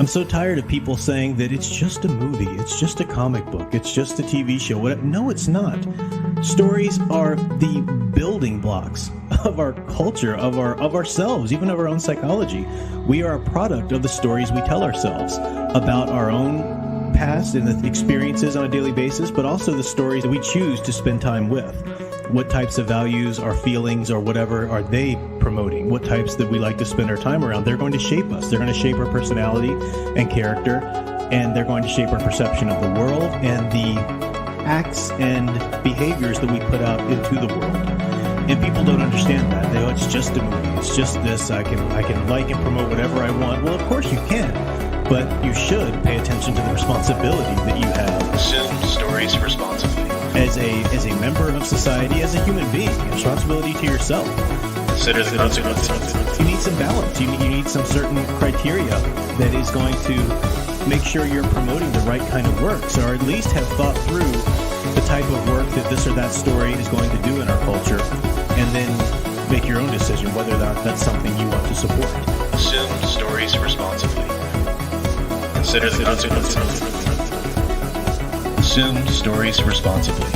I'm so tired of people saying that it's just a movie, it's just a comic book, it's just a TV show. No, it's not. Stories are the building blocks of our culture, of ourselves, even of our own psychology. We are a product of the stories we tell ourselves about our own past and the experiences on a daily basis, but also the stories that we choose to spend time with. What types of values or feelings or whatever are they promoting? What types that we like to spend our time around? They're going to shape us. They're going to shape our personality and character, and they're going to shape our perception of the world and the acts and behaviors that we put out into the world. And people don't understand that. They go, it's just a movie. It's just this. I can like and promote whatever I want. Well, of course you can, but you should pay attention to the responsibility that you have. Consume stories responsibly. As a member of society, as a human being, responsibility to yourself. Consider the consequences. You need some balance. You need some certain criteria that is going to make sure you're promoting the right kind of works, or at least have thought through the type of work that this or that story is going to do in our culture, and then make your own decision whether or not that's something you want to support. Consume stories responsibly. Consider the consequences. Consume stories responsibly.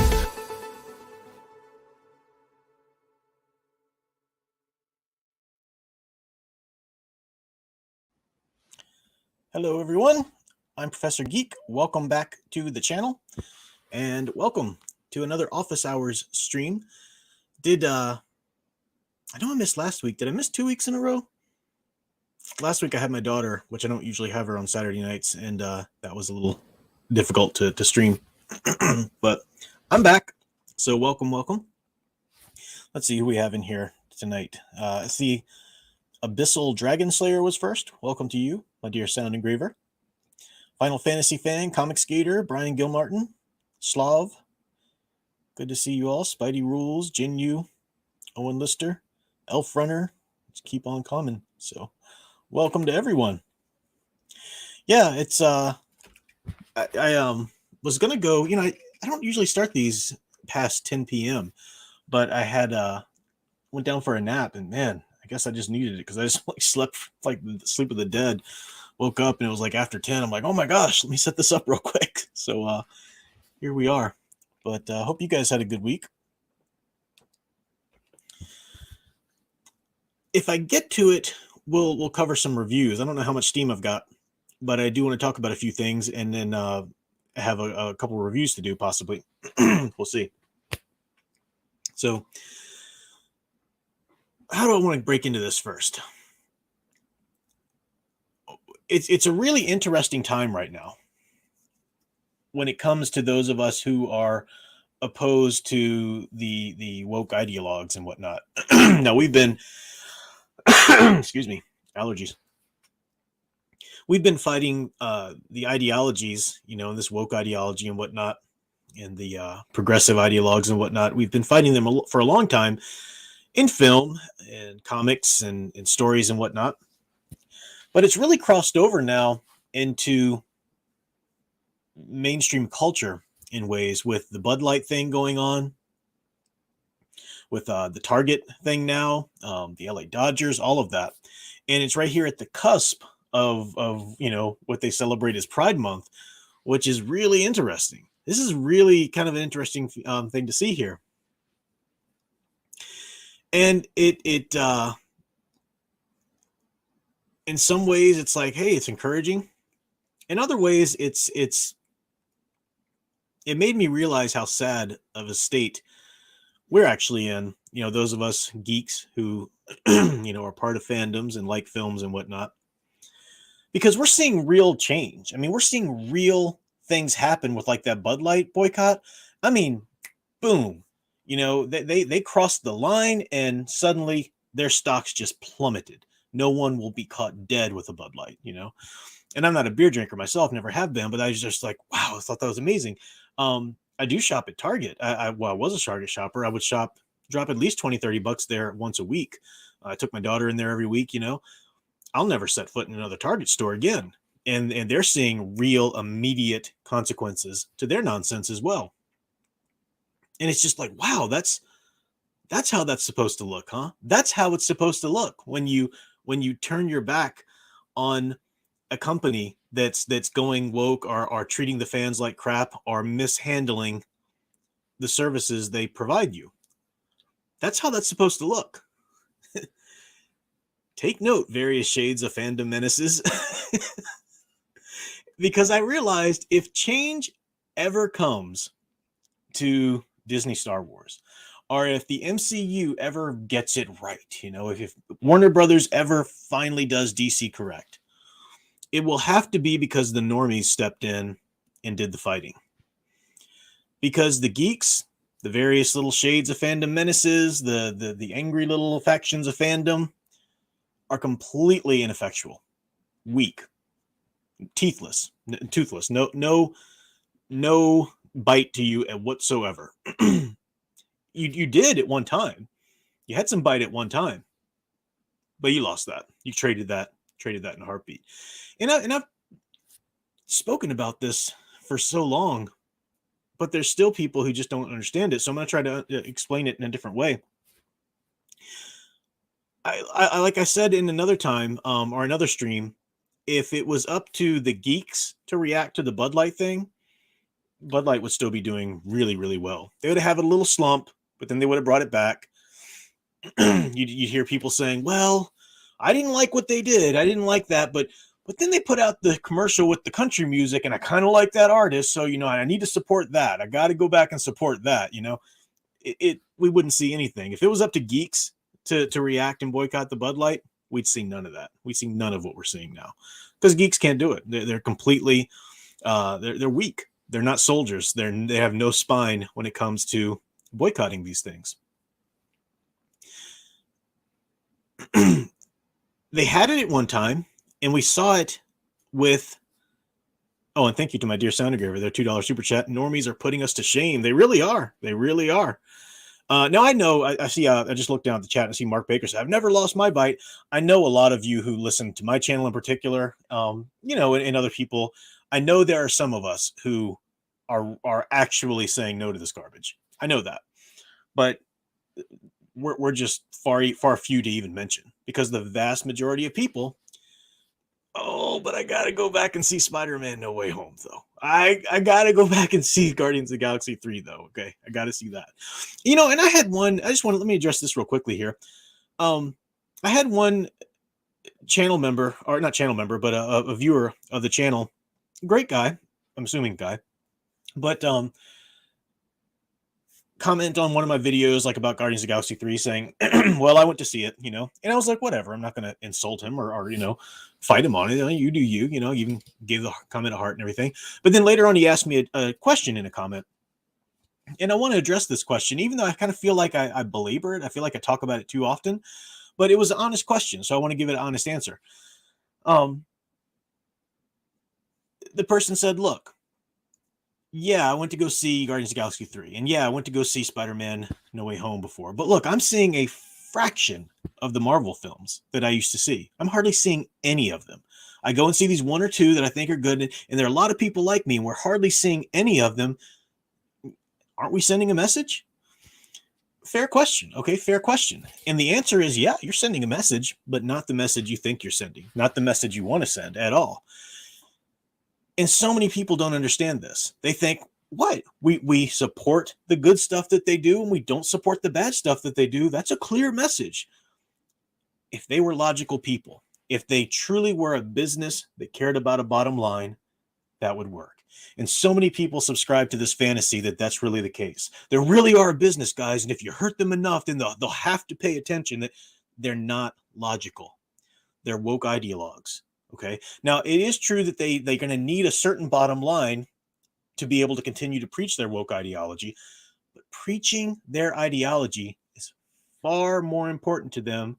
Hello, everyone. I'm Professor Geek. Welcome back to the channel, and welcome to another Office Hours stream. I know I missed last week. Did I miss 2 weeks in a row? Last week I had my daughter, which I don't usually have her on Saturday nights, and that was a little difficult to stream. But I'm back, so welcome. Let's see who we have in here tonight. I see Abyssal Dragon Slayer was first. Welcome to you, my dear Sound Engraver. Final Fantasy fan, Comic Skater, Brian Gilmartin, Slav. Good to see you all. Spidey Rules, Jin Yu, Owen Lister, Elf Runner. Let's keep on coming. So, welcome to everyone. Yeah, it's I was gonna go. I don't usually start these past 10 p.m., but I had went down for a nap, and man, I guess I just needed it because I just slept like the sleep of the dead. Woke up and it was like after 10. I'm like, oh my gosh, let me set this up real quick. So here we are. But hope you guys had a good week. If I get to it, we'll cover some reviews. I don't know how much steam I've got, but I do want to talk about a few things, and then have a couple of reviews to do possibly. We'll see. So how do I want to break into this first? It's a really interesting time right now when it comes to those of us who are opposed to the woke ideologues and whatnot. Now we've been, excuse me, allergies. We've been fighting the ideologies, this woke ideology and whatnot, and the progressive ideologues and whatnot. We've been fighting them for a long time in film and comics and stories and whatnot. But it's really crossed over now into mainstream culture in ways, with the Bud Light thing going on, with the Target thing now, the LA Dodgers, all of that. And it's right here at the cusp of what they celebrate as Pride Month, which is really interesting. This is really kind of an interesting thing to see here. And it in some ways it's like, hey, it's encouraging. In other ways, it made me realize how sad of a state we're actually in. Those of us geeks who, are part of fandoms and like films and whatnot, because we're seeing real change. I mean, we're seeing real things happen with like that Bud Light boycott. I mean, boom, they crossed the line and suddenly their stocks just plummeted. No one will be caught dead with a Bud Light, And I'm not a beer drinker myself, never have been, but I was just like, wow, I thought that was amazing. I do shop at Target. I was a Target shopper. I would drop at least $20-$30 there once a week. I took my daughter in there every week, I'll never set foot in another Target store again. And they're seeing real immediate consequences to their nonsense as well. And it's just like, wow, that's how that's supposed to look, huh? That's how it's supposed to look when you turn your back on a company that's going woke are treating the fans like crap, are mishandling the services they provide you. That's how that's supposed to look. Take note, various shades of fandom menaces. Because I realized if change ever comes to Disney Star Wars, or if the MCU ever gets it right, if Warner Brothers ever finally does DC correct, it will have to be because the normies stepped in and did the fighting. Because the geeks, the various little shades of fandom menaces, the angry little factions of fandom are completely ineffectual, weak, toothless, no bite to you whatsoever. you did at one time. You had some bite at one time, but you lost that. You traded that in a heartbeat. And I've spoken about this for so long, but there's still people who just don't understand it. So I'm going to try to explain it in a different way. I like I said in another time, or another stream, if it was up to the geeks to react to the Bud Light thing, Bud Light would still be doing really, really well. They would have a little slump, but then they would have brought it back. You'd hear people saying, well, I didn't like what they did. I didn't like that, but then they put out the commercial with the country music, and I kind of like that artist, so I need to support that. I got to go back and support that. We wouldn't see anything if it was up to geeks to react and boycott the Bud Light. We'd see none of that. We'd see none of what we're seeing now, because geeks can't do it. They're completely they're weak. They're not soldiers. They have no spine when it comes to boycotting these things. They had it at one time, and we saw it with. Oh, and thank you to my dear Soundagraver, their $2 super chat. Normies are putting us to shame. They really are. They really are. Now I know I see. I just looked down at the chat and see Mark Baker said, "I've never lost my bite." I know a lot of you who listen to my channel in particular, and other people. I know there are some of us who are actually saying no to this garbage. I know that, but we're just far few to even mention, because the vast majority of people. Oh, but I gotta go back and see Spider-Man No Way Home, though. I gotta go back and see Guardians of the Galaxy 3, though. Okay, I gotta see that. And I had one. I just want to let me address this real quickly here. I had one channel member, or not channel member, but a viewer of the channel. Great guy, I'm assuming guy, but comment on one of my videos, like about Guardians of the Galaxy 3, saying, well, I went to see it, and I was like, whatever, I'm not going to insult him or fight him on it. You do you, you even gave the comment a heart and everything. But then later on, he asked me a question in a comment. And I want to address this question, even though I kind of feel like I belabor it. I feel like I talk about it too often, but it was an honest question. So I want to give it an honest answer. The person said, look, yeah, I went to go see Guardians of the Galaxy 3. And yeah, I went to go see Spider-Man No Way Home before. But look, I'm seeing a fraction of the Marvel films that I used to see. I'm hardly seeing any of them. I go and see these one or two that I think are good. And there are a lot of people like me, and we're hardly seeing any of them. Aren't we sending a message? Fair question. Okay, fair question. And the answer is, yeah, you're sending a message, but not the message you think you're sending. Not the message you want to send at all. And so many people don't understand this. They think, what? We support the good stuff that they do, and we don't support the bad stuff that they do. That's a clear message. If they were logical people, if they truly were a business that cared about a bottom line, that would work. And so many people subscribe to this fantasy that that's really the case. They really are a business, guys, and if you hurt them enough, then they'll have to pay attention. That they're not logical. They're woke ideologues. Okay. Now, it is true that they're going to need a certain bottom line to be able to continue to preach their woke ideology, but preaching their ideology is far more important to them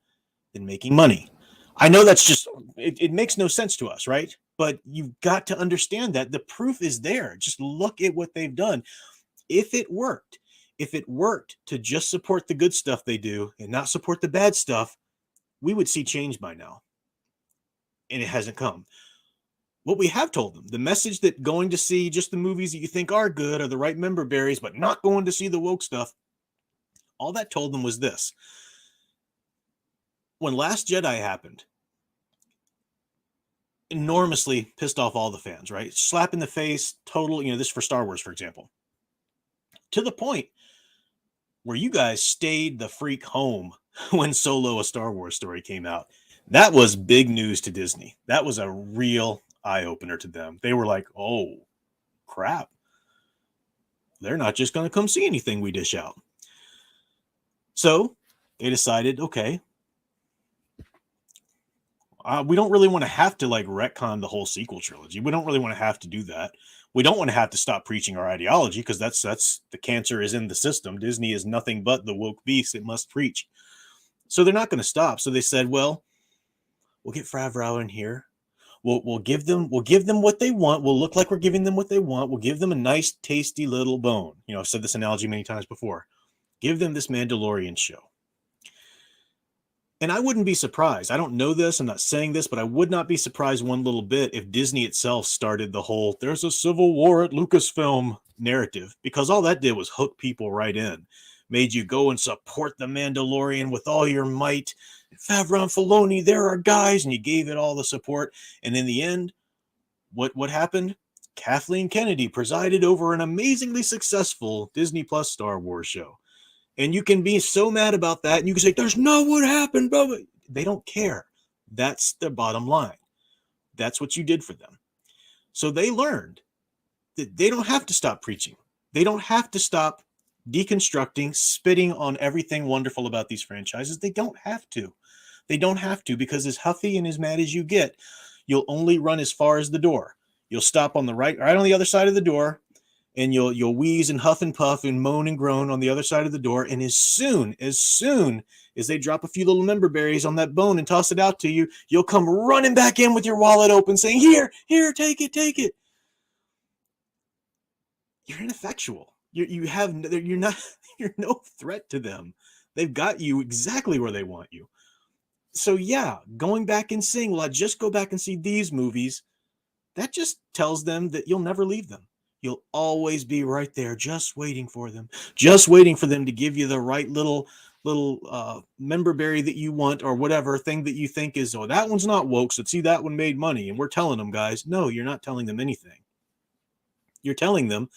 than making money. I know that's just, it makes no sense to us, right? But you've got to understand that the proof is there. Just look at what they've done. If it worked to just support the good stuff they do and not support the bad stuff, we would see change by now. And it hasn't come. What we have told them, the message that going to see just the movies that you think are good are the right member berries, but not going to see the woke stuff, all that told them was this. When Last Jedi happened, enormously pissed off all the fans, right? Slap in the face, total, this for Star Wars, for example, to the point where you guys stayed the freak home when Solo, a Star Wars story, came out. That was big news to Disney. That was a real eye opener to them. They were like, oh, crap. They're not just going to come see anything we dish out. So they decided, okay, we don't really want to have to like retcon the whole sequel trilogy. We don't really want to have to do that. We don't want to have to stop preaching our ideology because that's the cancer is in the system. Disney is nothing but the woke beast it must preach. So they're not going to stop. So they said, well, we'll get Favreau in here. We'll give them what they want. We'll look like we're giving them what they want. We'll give them a nice, tasty little bone. I've said this analogy many times before. Give them this Mandalorian show. And I wouldn't be surprised. I don't know this. I'm not saying this, but I would not be surprised one little bit if Disney itself started the whole "there's a civil war at Lucasfilm" narrative, because all that did was hook people right in, made you go and support the Mandalorian with all your might. Favreau and Filoni, they're our guys, and you gave it all the support. And in the end, what happened? Kathleen Kennedy presided over an amazingly successful Disney Plus Star Wars show. And you can be so mad about that, and you can say, there's not what happened, blah, blah. They don't care. That's the bottom line. That's what you did for them. So they learned that they don't have to stop preaching. They don't have to stop deconstructing, spitting on everything wonderful about these franchises. They don't have to. They don't have to, because as huffy and as mad as you get, you'll only run as far as the door. You'll stop on the right on the other side of the door, and you'll wheeze and huff and puff and moan and groan on the other side of the door. And as soon as they drop a few little member berries on that bone and toss it out to you, you'll come running back in with your wallet open saying, here, take it. You're ineffectual. You're no threat to them. They've got you exactly where they want you. So yeah, going back and saying, well, I just go back and see these movies, that just tells them that you'll never leave them. You'll always be right there, just waiting for them to give you the right little member berry that you want, or whatever thing that you think is, oh, that one's not woke, so see, that one made money. And we're telling them, guys, no, you're not telling them anything. You're telling them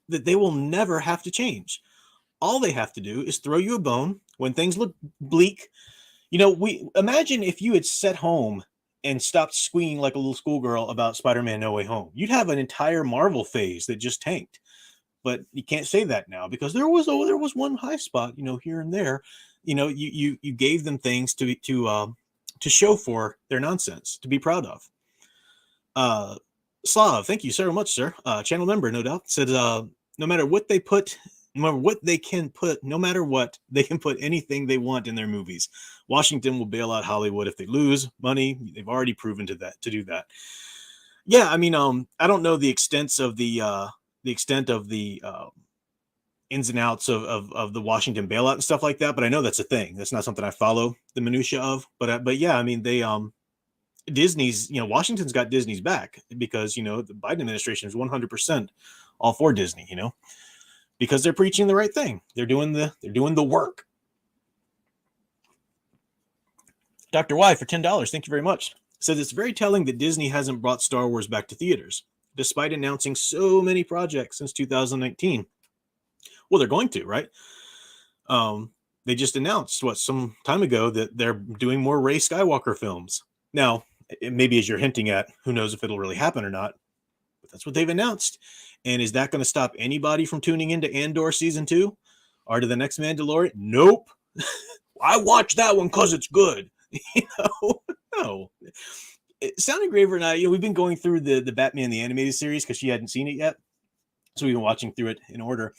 that they will never have to change. All they have to do is throw you a bone when things look bleak. We imagine if you had sat home and stopped squealing like a little schoolgirl about Spider-Man No Way Home. You'd have an entire Marvel phase that just tanked. But you can't say that now, because there was one high spot, here and there. You gave them things to show for their nonsense, to be proud of. Slav, thank you so much, sir. Channel member, no doubt, said no matter what they can put anything they want in their movies. Washington will bail out Hollywood if they lose money. They've already proven to do that. Yeah, I mean, I don't know the extent of the ins and outs of the Washington bailout and stuff like that, but I know that's a thing. That's not something I follow the minutia of. But yeah, I mean, they Disney's, Washington's got Disney's back, because the Biden administration is 100% all for Disney, because they're preaching the right thing. They're doing the work. Dr. Y for $10, thank you very much. Says it's very telling that Disney hasn't brought Star Wars back to theaters, despite announcing so many projects since 2019. Well, they're going to, right? They just announced some time ago that they're doing more Rey Skywalker films. Now, maybe as you're hinting at, who knows if it'll really happen or not, but that's what they've announced. And is that going to stop anybody from tuning into Andor season 2 or to the next Mandalorian? Nope. I watched that one because it's good. No. Sound Engraver and I, we've been going through the Batman the Animated Series because she hadn't seen it yet. So we've been watching through it in order.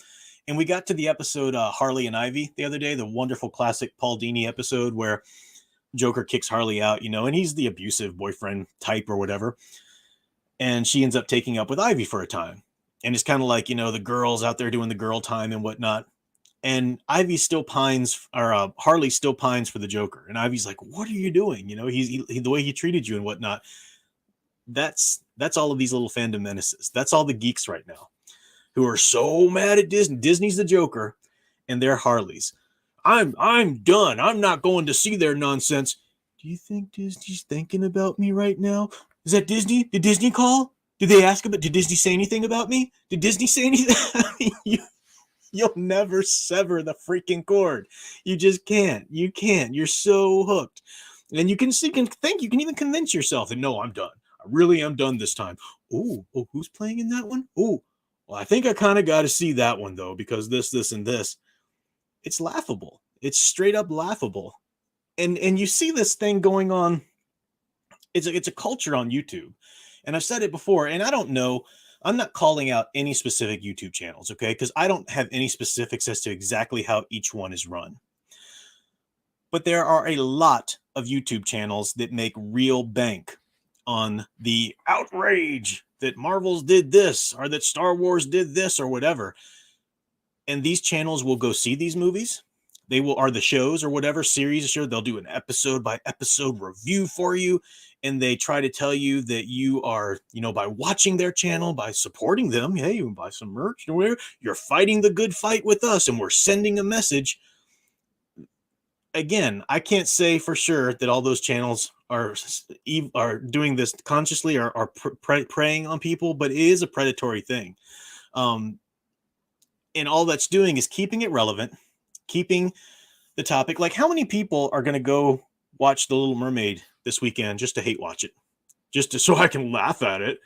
And we got to the episode Harley and Ivy the other day, the wonderful classic Paul Dini episode where Joker kicks Harley out, and he's the abusive boyfriend type or whatever. And she ends up taking up with Ivy for a time. And it's kind of like, the girls out there doing the girl time and whatnot. And Ivy still pines, or Harley still pines for the Joker. And Ivy's like, what are you doing? He the way he treated you and whatnot. That's all of these little fandom menaces. That's all the geeks right now who are so mad at Disney. Disney's the Joker and they're Harleys. I'm done. I'm not going to see their nonsense. Do you think Disney's thinking about me right now? Is that Disney? Did Disney call? Did they ask about? Did Disney say anything about me? Did Disney say anything? I mean, you'll never sever the freaking cord. You just can't. You can't. You're so hooked. And you can think, you can even convince yourself that no, I'm done. I really am done this time. Oh, who's playing in that one? Oh, well, I think I kind of got to see that one though, because this, and this. It's laughable. It's straight up laughable. And you see this thing going on. It's a culture on YouTube. And I've said it before, and I don't know, I'm not calling out any specific YouTube channels, okay? Because I don't have any specifics as to exactly how each one is run. But there are a lot of YouTube channels that make real bank on the outrage that Marvel's did this, or that Star Wars did this, or whatever. And these channels will go see these movies. They will, are the shows or whatever series of show, they'll do an episode by episode review for you. And they try to tell you that you are, by watching their channel, by supporting them, hey, you can buy some merch, you're fighting the good fight with us, and we're sending a message. Again, I can't say for sure that all those channels are doing this consciously, or are preying on people, but it is a predatory thing. And all that's doing is keeping it relevant, keeping the topic. Like, how many people are going to go watch The Little Mermaid this weekend just to hate watch it, so I can laugh at it?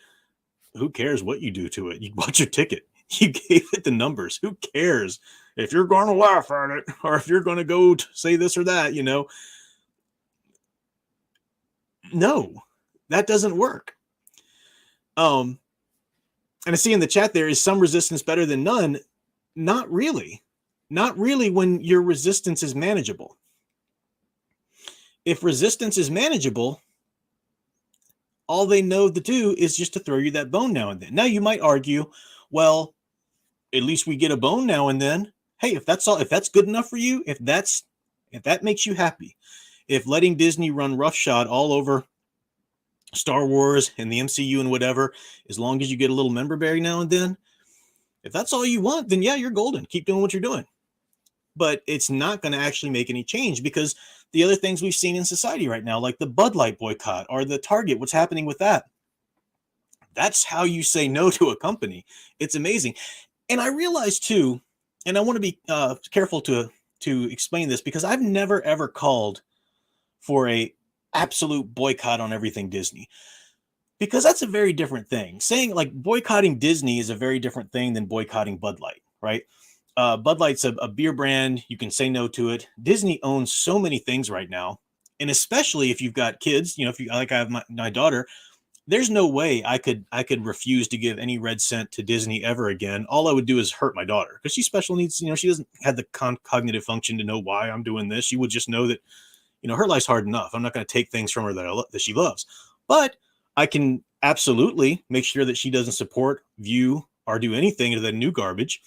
Who cares what you do to it? You bought your ticket. You gave it the numbers. Who cares if you're going to laugh at it, or if you're going to go say this or that? No, that doesn't work. And I see in the chat there, is some resistance better than none? Not really. Not really, when your resistance is manageable. If resistance is manageable, all they know to do is just to throw you that bone now and then. Now you might argue, well, at least we get a bone now and then. Hey, if that's good enough for you, if that makes you happy, if letting Disney run roughshod all over Star Wars and the MCU and whatever, as long as you get a little member berry now and then, if that's all you want, then yeah, you're golden. Keep doing what you're doing. But it's not going to actually make any change, because the other things we've seen in society right now, like the Bud Light boycott or the Target, what's happening with that? That's how you say no to a company. It's amazing. And I realize too, and I want to be careful to explain this, because I've never ever called for a absolute boycott on everything Disney, because that's a very different thing. Saying like boycotting Disney is a very different thing than boycotting Bud Light, right? Bud Light's a beer brand. You can say no to it. Disney owns so many things right now. And especially if you've got kids, if you, like I have my daughter, there's no way I could refuse to give any red cent to Disney ever again. All I would do is hurt my daughter, because she's special needs. She doesn't have the cognitive function to know why I'm doing this. She would just know that, her life's hard enough. I'm not going to take things from her that she loves. But I can absolutely make sure that she doesn't support, view, or do anything to the new garbage.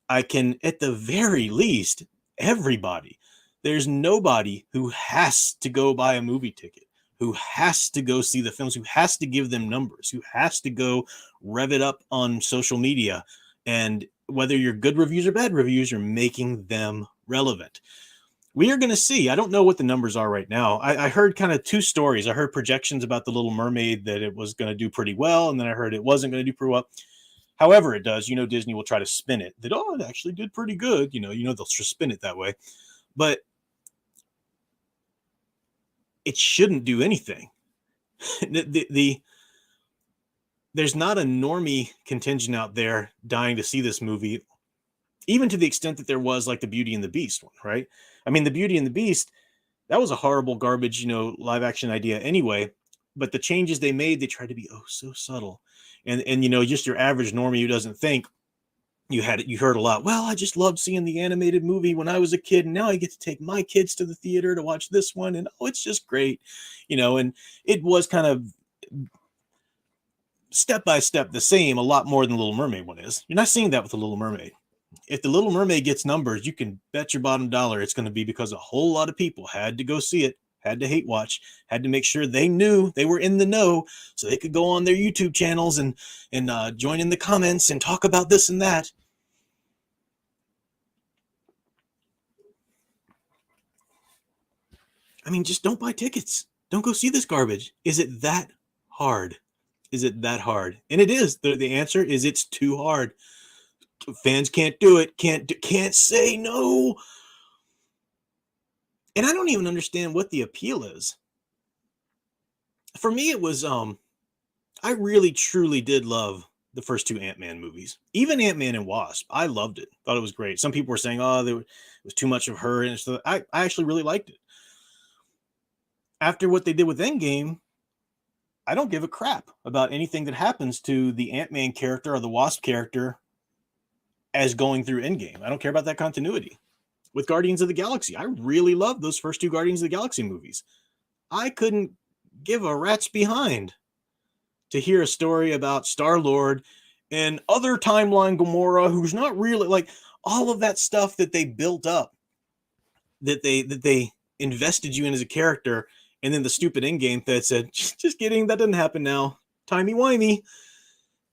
I can, at the very least, everybody. There's nobody who has to go buy a movie ticket, who has to go see the films, who has to give them numbers, who has to go rev it up on social media. And whether you're good reviews or bad reviews, you're making them relevant. We are going to see. I don't know what the numbers are right now. I heard kind of two stories. I heard projections about The Little Mermaid, that it was going to do pretty well, and then I heard it wasn't going to do pretty well. However it does, Disney will try to spin it that, it actually did pretty good. They'll just spin it that way. But it shouldn't do anything. There's not a normie contingent out there dying to see this movie, even to the extent that there was like the Beauty and the Beast one, right? I mean, the Beauty and the Beast, that was a horrible garbage, live action idea anyway. But the changes they made, they tried to be so subtle. And just your average normie who doesn't think, you heard a lot. Well, I just loved seeing the animated movie when I was a kid, and now I get to take my kids to the theater to watch this one, and it's just great, and it was kind of step by step the same, a lot more than the Little Mermaid one is. You're not seeing that with the Little Mermaid. If the Little Mermaid gets numbers, you can bet your bottom dollar it's going to be because a whole lot of people had to go see it, had to hate watch, had to make sure they knew they were in the know, so they could go on their YouTube channels and join in the comments and talk about this and that. I mean, just don't buy tickets. Don't go see this garbage. Is it that hard? Is it that hard? And it is. The answer is it's too hard. Fans can't do it. Can't say no. And I don't even understand what the appeal is. For me, it was I really truly did love the first two Ant-Man movies. Even Ant-Man and Wasp, I loved it. Thought it was great. Some people were saying, "Oh, it was too much of her," and stuff. I actually really liked it. After what they did with Endgame, I don't give a crap about anything that happens to the Ant-Man character or the Wasp character as going through Endgame. I don't care about that continuity. With Guardians of the Galaxy, I really loved those first two Guardians of the Galaxy movies. I couldn't give a rat's behind to hear a story about Star-Lord and other timeline Gamora, who's not really like all of that stuff that they built up, that they invested you in as a character, and then the stupid Endgame that said, just kidding, that doesn't happen now. Timey-wimey.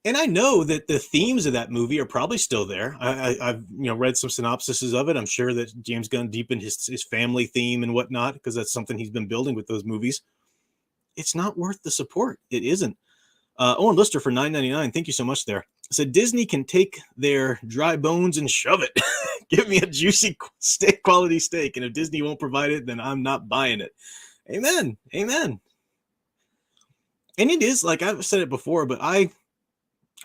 And I know that the themes of that movie are probably still there. I've read some synopsises of it. I'm sure that James Gunn deepened his family theme and whatnot, because that's something he's been building with those movies. It's not worth the support. It isn't. Owen Lister for $9.99. Thank you so much there. Said Disney can take their dry bones and shove it. Give me a juicy steak, quality steak. And if Disney won't provide it, then I'm not buying it. Amen. Amen. And it is, like I've said it before, but I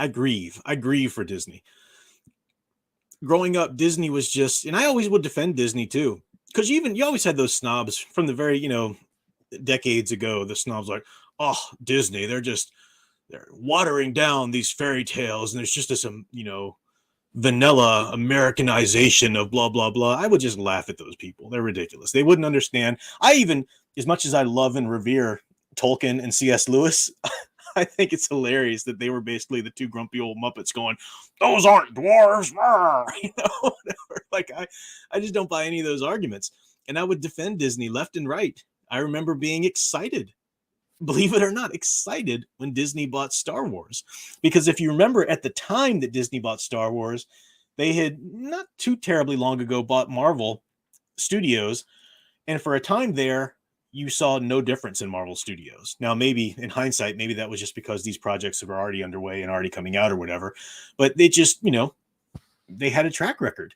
grieve. I grieve for Disney. Growing up, Disney was just, and I always would defend Disney too, because you always had those snobs from the very, decades ago. The snobs like, oh, Disney, they're watering down these fairy tales, and there's just this, vanilla Americanization of blah, blah, blah. I would just laugh at those people. They're ridiculous. They wouldn't understand. As much as I love and revere Tolkien and C.S. Lewis, I think it's hilarious that they were basically the two grumpy old Muppets going, those aren't dwarves. Like I just don't buy any of those arguments. And I would defend Disney left and right. I remember being excited, believe it or not, excited when Disney bought Star Wars. Because if you remember, at the time that Disney bought Star Wars, they had not too terribly long ago bought Marvel Studios. And for a time there, you saw no difference in Marvel Studios. Now, maybe in hindsight, maybe that was just because these projects were already underway and already coming out or whatever. But they just, they had a track record.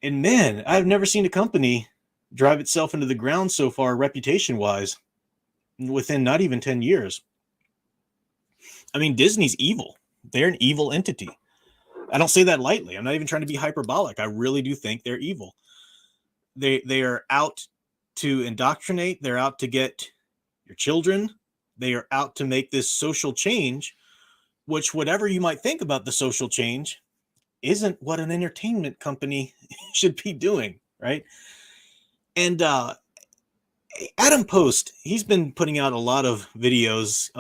And man, I've never seen a company drive itself into the ground so far, reputation-wise, within not even 10 years. I mean, Disney's evil. They're an evil entity. I don't say that lightly. I'm not even trying to be hyperbolic. I really do think they're evil. They are out to indoctrinate. They're out to get your children. They are out to make this social change, which, whatever you might think about the social change, isn't what an entertainment company should be doing, right? And Adam Post, he's been putting out a lot of videos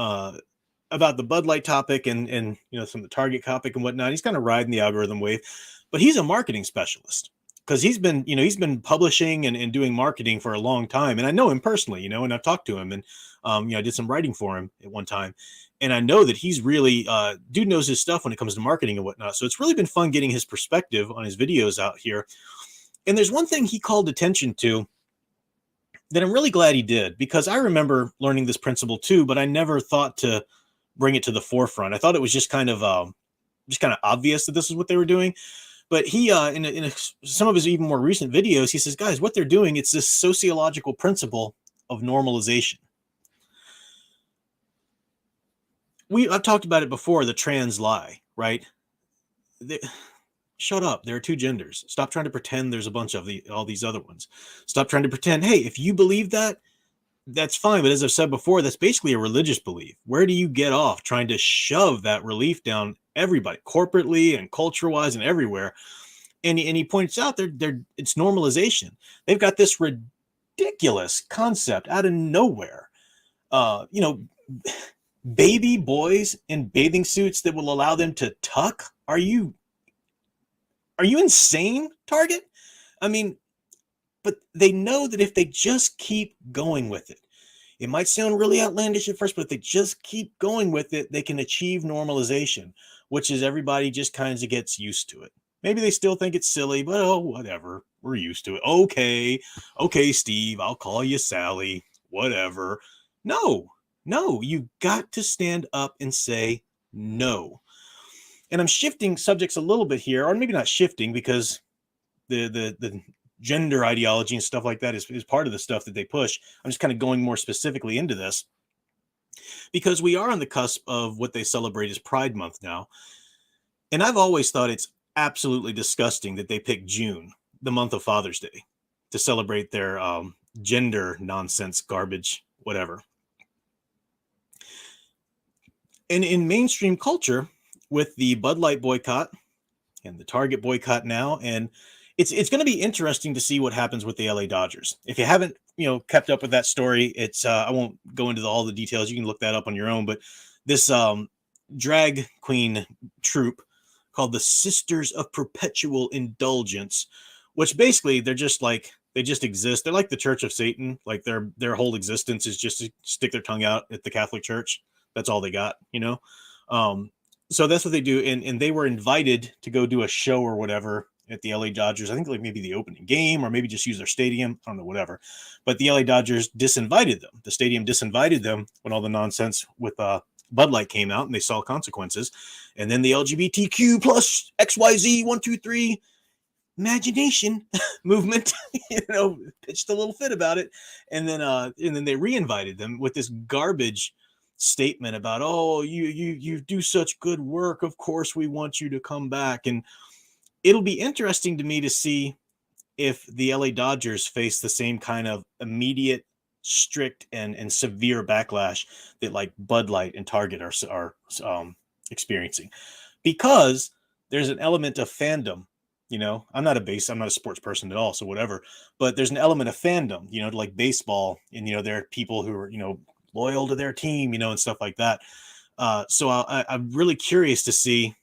about the Bud Light topic and some of the Target topic and whatnot. He's kind of riding the algorithm wave, but he's a marketing specialist, because he's been publishing and doing marketing for a long time. And I know him personally, and I've talked to him, and I did some writing for him at one time. And I know that he's really, dude knows his stuff when it comes to marketing and whatnot. So it's really been fun getting his perspective on his videos out here. And there's one thing he called attention to that I'm really glad he did, because I remember learning this principle too, but I never thought to bring it to the forefront. I thought it was just kind of obvious that this is what they were doing. But he, in some of his even more recent videos, he says, guys, what they're doing, it's this sociological principle of normalization. I've talked about it before, the trans lie, right? Shut up. There are two genders. Stop trying to pretend there's a bunch of all these other ones. Stop trying to pretend, hey, if you believe that, that's fine. But as I've said before, that's basically a religious belief. Where do you get off trying to shove that belief down everybody, corporately and culture-wise and everywhere? And he points out it's normalization. They've got this ridiculous concept out of nowhere. Baby boys in bathing suits that will allow them to tuck. Are you insane, Target? I mean, but they know that if they just keep going with it, it might sound really outlandish at first, but if they just keep going with it, they can achieve normalization, which is everybody just kind of gets used to it. Maybe they still think it's silly, but whatever. We're used to it. Okay, Steve, I'll call you Sally, whatever. No, you got to stand up and say no. And I'm shifting subjects a little bit here, or maybe not shifting, because the gender ideology and stuff like that is part of the stuff that they push. I'm just kind of going more specifically into this because we are on the cusp of what they celebrate as Pride Month now. And I've always thought it's absolutely disgusting that they pick June, the month of Father's Day, to celebrate their gender nonsense, garbage, whatever. And in mainstream culture, with the Bud Light boycott and the Target boycott now, and it's going to be interesting to see what happens with the LA Dodgers. If you haven't, kept up with that story, it's I won't go into all the details. You can look that up on your own. But this drag queen troupe called the Sisters of Perpetual Indulgence, which basically they just exist. They're like the Church of Satan. Like their whole existence is just to stick their tongue out at the Catholic Church. That's all they got, So that's what they do. And they were invited to go do a show or whatever at the LA Dodgers. I think like maybe the opening game or maybe just use their stadium. I don't know, whatever. But the LA Dodgers disinvited them. The stadium disinvited them when all the nonsense with Bud Light came out and they saw consequences. And then the LGBTQ plus XYZ 123 imagination movement, pitched a little fit about it. And then they re-invited them with this garbage statement about, oh, you do such good work, of course we want you to come back. And it'll be interesting to me to see if the LA Dodgers face the same kind of immediate, strict and severe backlash that like Bud Light and Target are experiencing, because there's an element of fandom. I'm not a sports person at all, so whatever, but there's an element of fandom, like baseball, and there are people who are loyal to their team, and stuff like that. So I'm really curious to see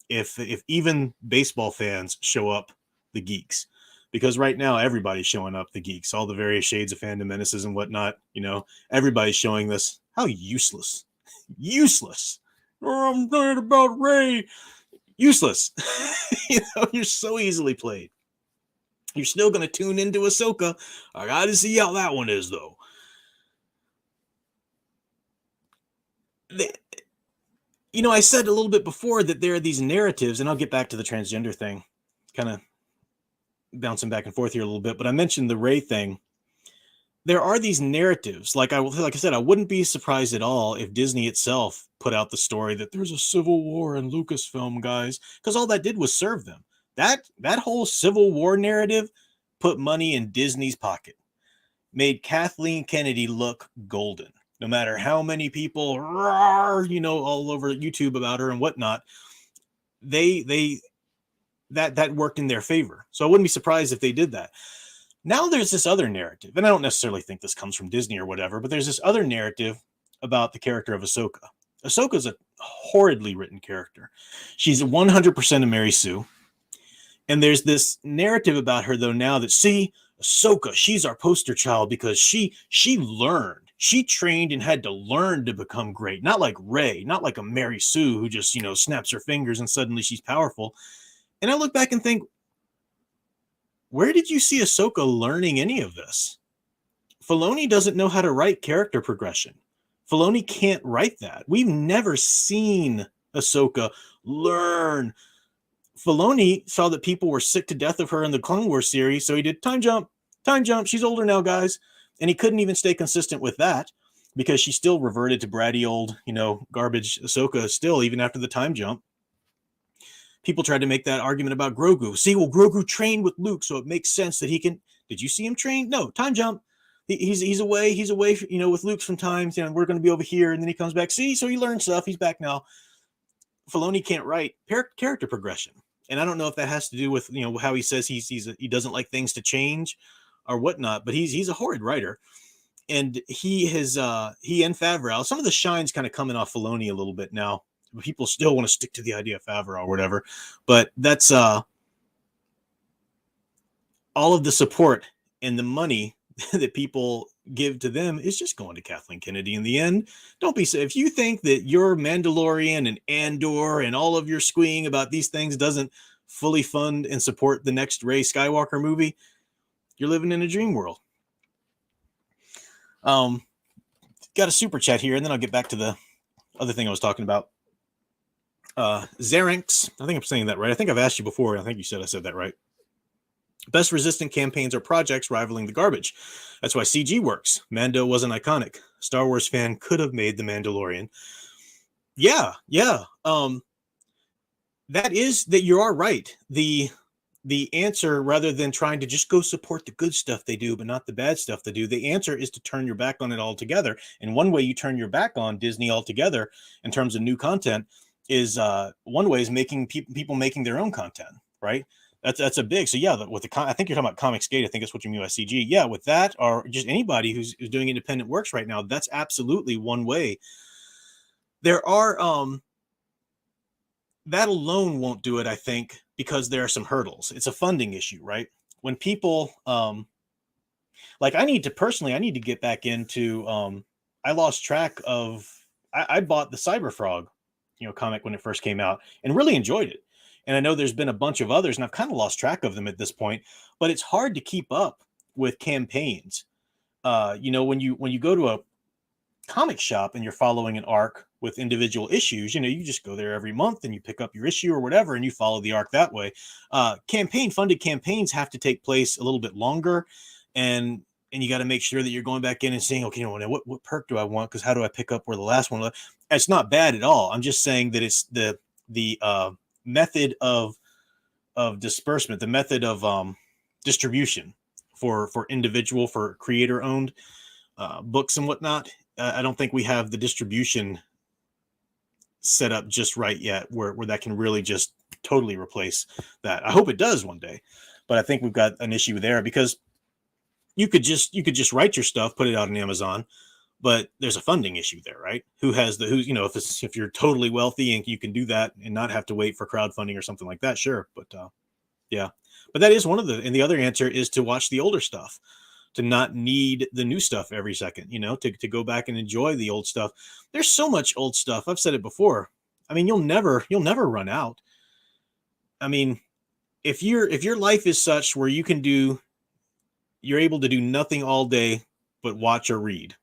if even baseball fans show up the Geeks, because right now everybody's showing up the Geeks, all the various shades of fandom menaces and whatnot. Everybody's showing this. How useless. Oh, I'm worried about Ray. Useless. You're so easily played. You're still going to tune into Ahsoka. I got to see how that one is, though. I said a little bit before that there are these narratives, and I'll get back to the transgender thing, kind of bouncing back and forth here a little bit, but I mentioned the Ray thing. There are these narratives, like I said, I wouldn't be surprised at all if Disney itself put out the story that there's a civil war in Lucasfilm, guys, because all that did was serve them. That whole Civil War narrative put money in Disney's pocket, made Kathleen Kennedy look golden. No matter how many people, all over YouTube about her and whatnot, that worked in their favor. So I wouldn't be surprised if they did that. Now there's this other narrative, and I don't necessarily think this comes from Disney or whatever, but there's this other narrative about the character of Ahsoka. Ahsoka's a horridly written character. She's 100% a Mary Sue. And there's this narrative about her, though, now that, see, Ahsoka, she's our poster child because she learned. She trained and had to learn to become great. Not like Rey, not like a Mary Sue who just, snaps her fingers and suddenly she's powerful. And I look back and think, where did you see Ahsoka learning any of this? Filoni doesn't know how to write character progression. Filoni can't write that. We've never seen Ahsoka learn. Filoni saw that people were sick to death of her in the Clone Wars series, so he did time jump. She's older now, guys. And he couldn't even stay consistent with that because she still reverted to bratty old, garbage Ahsoka still, even after the time jump. People tried to make that argument about Grogu. See, well, Grogu trained with Luke, so it makes sense that he can. Did you see him train? No, time jump. He's away. He's away, with Luke sometimes. We're going to be over here, and then he comes back. See, so he learned stuff. He's back now. Filoni can't write character progression, and I don't know if that has to do with how he says he doesn't like things to change or whatnot. But he's a horrid writer, and he and Favreau. Some of the shine's kind of coming off Filoni a little bit now. People still want to stick to the idea of Favreau or whatever, but that's all of the support and the money that people give to them is just going to Kathleen Kennedy in the end. Don't be if you think that your Mandalorian and Andor and all of your squeeing about these things doesn't fully fund and support the next Rey Skywalker movie, you're living in a dream world. Got a super chat here, and then I'll get back to the other thing I was talking about. Xerinx, I think I'm saying that right. I think I've asked you before. I think you said I said that right. Best resistant campaigns are projects rivaling the garbage. That's why CG works. Mando wasn't iconic. Star Wars fan could have made The Mandalorian. Yeah. That you are right. The answer, rather than trying to just go support the good stuff they do, but not the bad stuff they do, the answer is to turn your back on it altogether. And one way you turn your back on Disney altogether in terms of new content is one way is making people making their own content, right? That's a big. So yeah, with I think you're talking about Comicsgate. I think that's what you mean by CG. Yeah, with that, or just anybody who's doing independent works right now, that's absolutely one way. There are that alone won't do it, I think, because there are some hurdles. It's a funding issue, right? When people like I need to get back into I lost track of I bought the Cyberfrog, comic when it first came out and really enjoyed it. And I know there's been a bunch of others and I've kind of lost track of them at this point, but it's hard to keep up with campaigns. When you go to a comic shop and you're following an arc with individual issues, you just go there every month and you pick up your issue or whatever and you follow the arc that way. Funded campaigns have to take place a little bit longer, and you got to make sure that you're going back in and saying, okay, what perk do I want, because how do I pick up where the last one was? It's not bad at all. I'm just saying that it's the method of disbursement, the method of distribution for creator owned books and whatnot. I don't think we have the distribution set up just right yet where that can really just totally replace that. I hope it does one day, but I think we've got an issue there, because you could just write your stuff, put it out on Amazon, but there's a funding issue there, right? If you're totally wealthy and you can do that and not have to wait for crowdfunding or something like that, sure. But yeah, but that is one of and the other answer is to watch the older stuff, to not need the new stuff every second, to go back and enjoy the old stuff. There's so much old stuff. I've said it before. I mean, you'll never run out. I mean, if your life is such where you're able to do nothing all day but watch or read,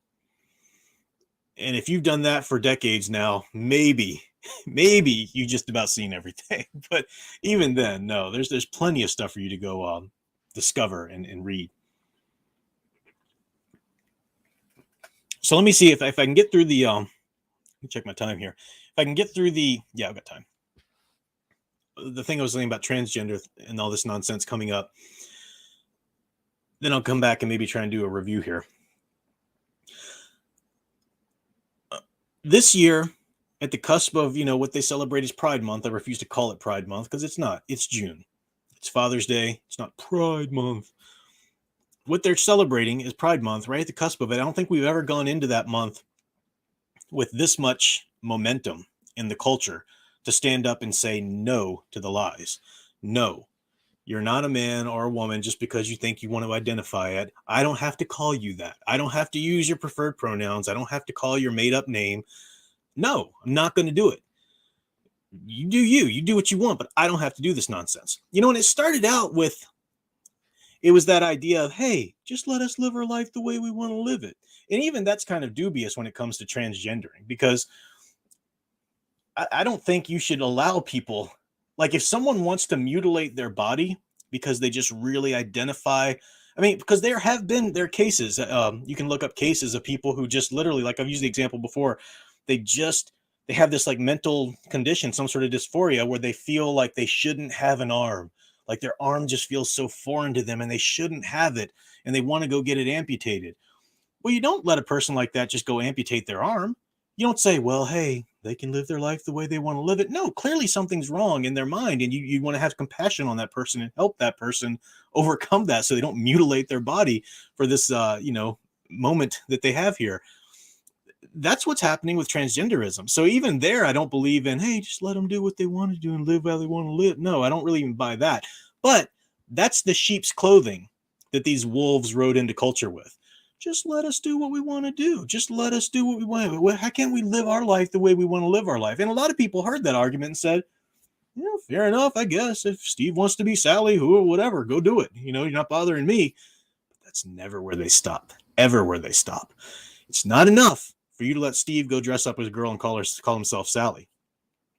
and if you've done that for decades now, maybe you just about seen everything. But even then, no, there's plenty of stuff for you to go discover and read. So let me see if I can get through the let me check my time here. If I can get through I've got time. The thing I was saying about transgender and all this nonsense coming up, then I'll come back and maybe try and do a review here. This year, at the cusp of what they celebrate as Pride Month, I refuse to call it Pride Month because it's not. It's June. It's Father's Day. It's not Pride Month. What they're celebrating is Pride Month, right at the cusp of it. I don't think we've ever gone into that month with this much momentum in the culture to stand up and say no to the lies. No, you're not a man or a woman just because you think you want to identify it. I don't have to call you that. I don't have to use your preferred pronouns. I don't have to call your made up name. No, I'm not going to do it. You do you do what you want, but I don't have to do this nonsense. And it started out with, it was that idea of, hey, just let us live our life the way we want to live it. And even that's kind of dubious when it comes to transgendering, because I don't think you should allow people, like if someone wants to mutilate their body because they just really identify, because there are cases, you can look up cases of people who just literally, like I've used the example before, they have this like mental condition, some sort of dysphoria where they feel like they shouldn't have an arm. Like their arm just feels so foreign to them and they shouldn't have it and they want to go get it amputated. Well, you don't let a person like that just go amputate their arm. You don't say, well, hey, they can live their life the way they want to live it. No, clearly something's wrong in their mind, and you want to have compassion on that person and help that person overcome that so they don't mutilate their body for this, moment that they have here. That's what's happening with transgenderism. So even there, I don't believe in, hey, just let them do what they want to do and live how they want to live. No, I don't really even buy that. But that's the sheep's clothing that these wolves rode into culture with. Just let us do what we want to do. Just let us do what we want. How can't we live our life the way we want to live our life? And a lot of people heard that argument and said, Yeah, fair enough, I guess. If Steve wants to be Sally, who or whatever, go do it. You're not bothering me. But that's never where they stop. Ever where they stop. It's not enough for you to let Steve go dress up as a girl and call himself Sally.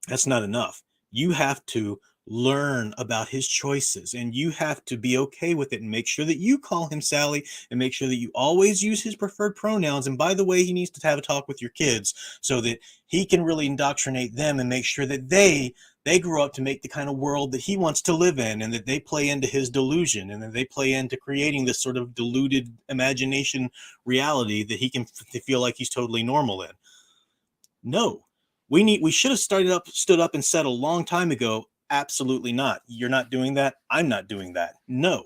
That's not enough. You have to learn about his choices, and you have to be okay with it and make sure that you call him Sally, and make sure that you always use his preferred pronouns. And by the way, he needs to have a talk with your kids so that he can really indoctrinate them and make sure that they grow up to make the kind of world that he wants to live in, and that they play into his delusion, and that they play into creating this sort of deluded imagination reality that he can feel like he's totally normal in. No, we should have stood up and said a long time ago, absolutely not. You're not doing that. I'm not doing that. No.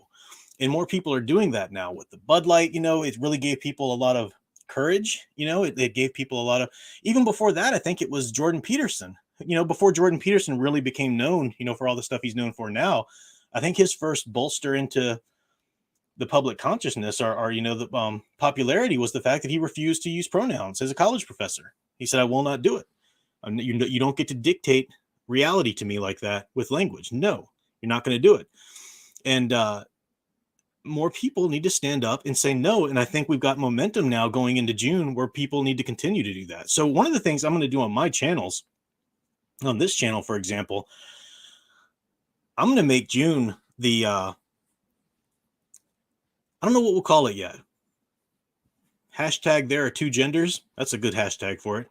And more people are doing that now with the Bud Light. It really gave people a lot of courage. It gave people a lot of, even before that, I think it was Jordan Peterson. Before Jordan Peterson really became known, for all the stuff he's known for now, I think his first bolster into the public consciousness or the popularity was the fact that he refused to use pronouns as a college professor. He said, I will not do it. You don't get to dictate reality to me like that with language. No, you're not going to do it. And more people need to stand up and say no. And I think we've got momentum now going into June where people need to continue to do that. So one of the things I'm going to do on my channels, on this channel, for example, I'm going to make June the, I don't know what we'll call it yet. Hashtag there are two genders. That's a good hashtag for it.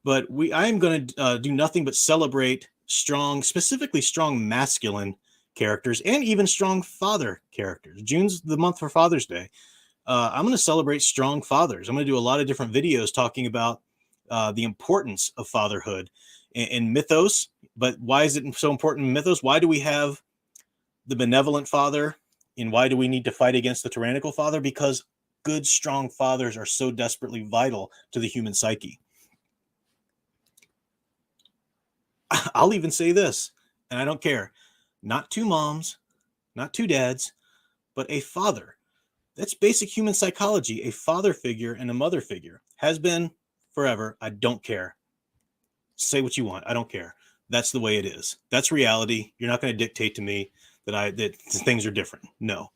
But I am going to do nothing but celebrate strong, specifically strong masculine characters and even strong father characters. June's the month for Father's Day. I'm going to celebrate strong fathers. I'm going to do a lot of different videos talking about the importance of fatherhood in mythos. But why is it so important in mythos? Why do we have the benevolent father? And why do we need to fight against the tyrannical father? Because good, strong fathers are so desperately vital to the human psyche. I'll even say this, and I don't care. Not two moms, not two dads, but a father. That's basic human psychology. A father figure and a mother figure has been forever. I don't care. Say what you want. I don't care. That's the way it is. That's reality. You're not going to dictate to me that things are different. No.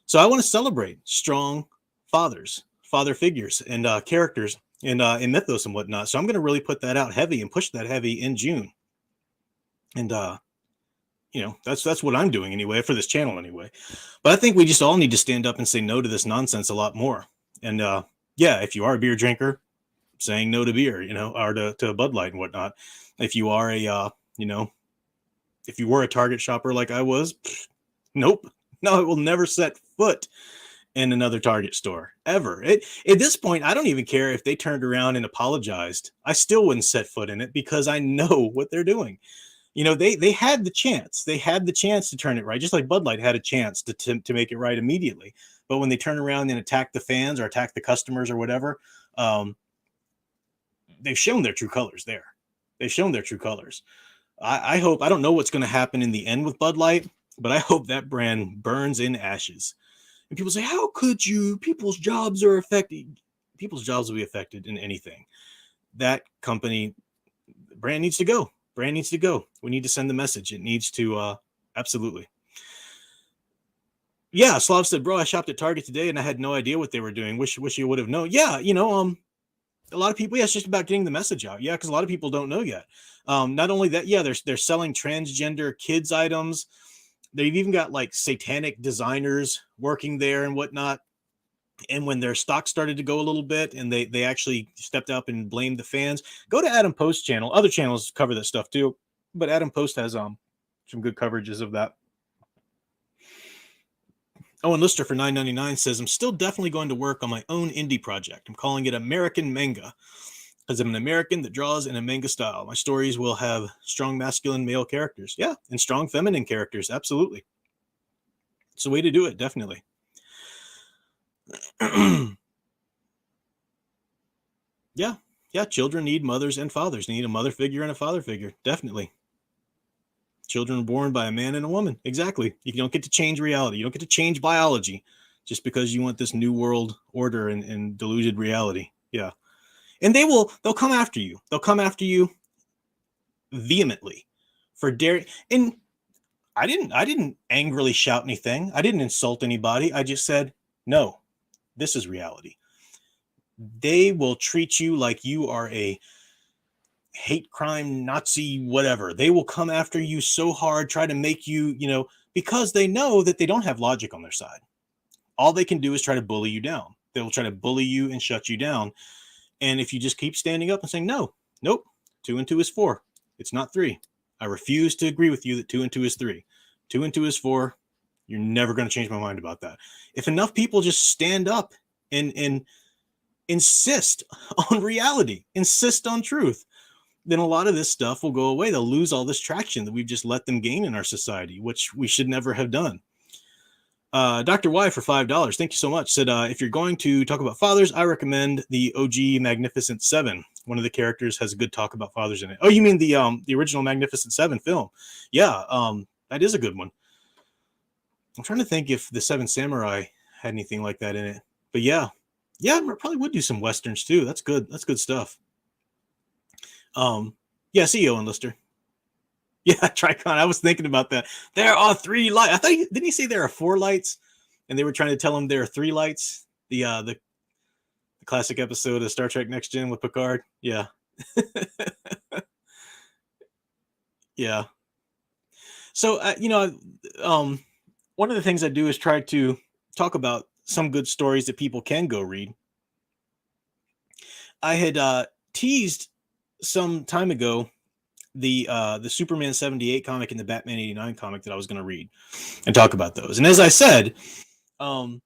So I want to celebrate strong fathers, father figures, and characters in mythos and whatnot. So I'm going to really put that out heavy and push that heavy in June. And that's what I'm doing anyway, for this channel anyway. But I think we just all need to stand up and say no to this nonsense a lot more. And if you are a beer drinker, saying no to beer, or to Bud Light and whatnot. If you are if you were a Target shopper like I was, nope. No, I will never set foot in another Target store ever. At this point, I don't even care if they turned around and apologized. I still wouldn't set foot in it because I know what they're doing. They had the chance. They had the chance to turn it right, just like Bud Light had a chance to make it right immediately. But when they turn around and attack the fans or attack the customers or whatever, they've shown their true colors there. They've shown their true colors. I hope, I don't know what's going to happen in the end with Bud Light, but I hope that brand burns in ashes. And people say, how could you? People's jobs are affected. People's jobs will be affected in anything. That company, brand needs to go. Brand needs to go. We need to send the message. It needs to, absolutely. Yeah, Slav said, bro, I shopped at Target today and I had no idea what they were doing. Wish you would have known. Yeah, a lot of people, it's just about getting the message out. Yeah, because a lot of people don't know yet. Not only that, they're selling transgender kids items. They've even got like satanic designers working there and whatnot. And when their stock started to go a little bit and they actually stepped up and blamed the fans, go to Adam Post's channel. Other channels cover that stuff too, but Adam Post has some good coverages of that. Oh, and Lister for $9.99 says, I'm still definitely going to work on my own indie project. I'm calling it American Manga, because I'm an American that draws in a manga style. My stories will have strong masculine male characters. Yeah, and strong feminine characters. Absolutely. It's the way to do it, definitely. Yeah, children need mothers and fathers. They need a mother figure and a father figure. Definitely. Children are born by a man and a woman. Exactly. You don't get to change reality. You don't get to change biology just because you want this new world order and deluded reality. Yeah. And they'll come after you. They'll come after you vehemently for dare. And I didn't angrily shout anything. I didn't insult anybody. I just said, no, this is reality. They will treat you like you are a hate crime Nazi, whatever. They will come after you so hard, try to make you, because they know that they don't have logic on their side. All they can do is try to bully you down. They will try to bully you and shut you down. And if you just keep standing up and saying, no, nope, 2 and 2 is 4. It's not 3. I refuse to agree with you that 2 and 2 is 3. 2 and 2 is 4. You're never going to change my mind about that. If enough people just stand up and insist on reality, insist on truth, then a lot of this stuff will go away. They'll lose all this traction that we've just let them gain in our society, which we should never have done. Dr. Y for $5. Thank you so much. Said, if you're going to talk about fathers, I recommend the OG Magnificent Seven. One of the characters has a good talk about fathers in it. Oh, you mean the original Magnificent Seven film? Yeah, that is a good one. I'm trying to think if the Seven Samurai had anything like that in it. But yeah, I probably would do some westerns too. That's good. That's good stuff. Yeah, see you, Lister. Yeah, Tricon. I was thinking about that. There are 3 lights. I thought didn't he say there are 4 lights? And they were trying to tell him there are 3 lights. The classic episode of Star Trek Next Gen with Picard. Yeah. Yeah. So one of the things I do is try to talk about some good stories that people can go read. I had teased some time ago the Superman 78 comic and the Batman 89 comic that I was going to read and talk about those. And as I said, when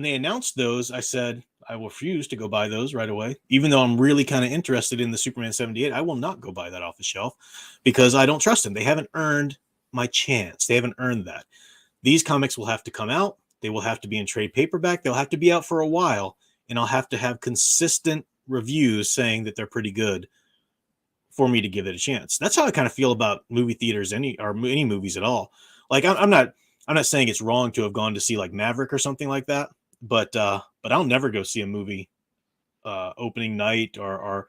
they announced those, I said, I will refuse to go buy those right away. Even though I'm really kind of interested in the Superman 78, I will not go buy that off the shelf because I don't trust them. They haven't earned my chance. They haven't earned that. These comics will have to come out. They will have to be in trade paperback. They'll have to be out for a while. And I'll have to have consistent reviews saying that they're pretty good for me to give it a chance. That's how I kind of feel about movie theaters, any movies at all. Like I'm not saying it's wrong to have gone to see like Maverick or something like that, but I'll never go see a movie opening night or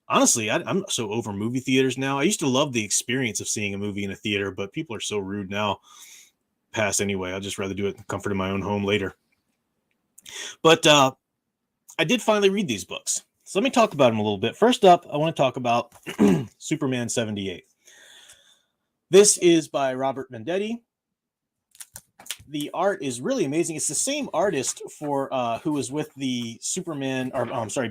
honestly, I'm so over movie theaters now. I used to love the experience of seeing a movie in a theater, but people are so rude now. Pass anyway. I'd just rather do it in the comfort of my own home later. But I did finally read these books. So let me talk about them a little bit. First up, I want to talk about Superman 78. This is by Robert Venditti. The art is really amazing. It's the same artist for who was with the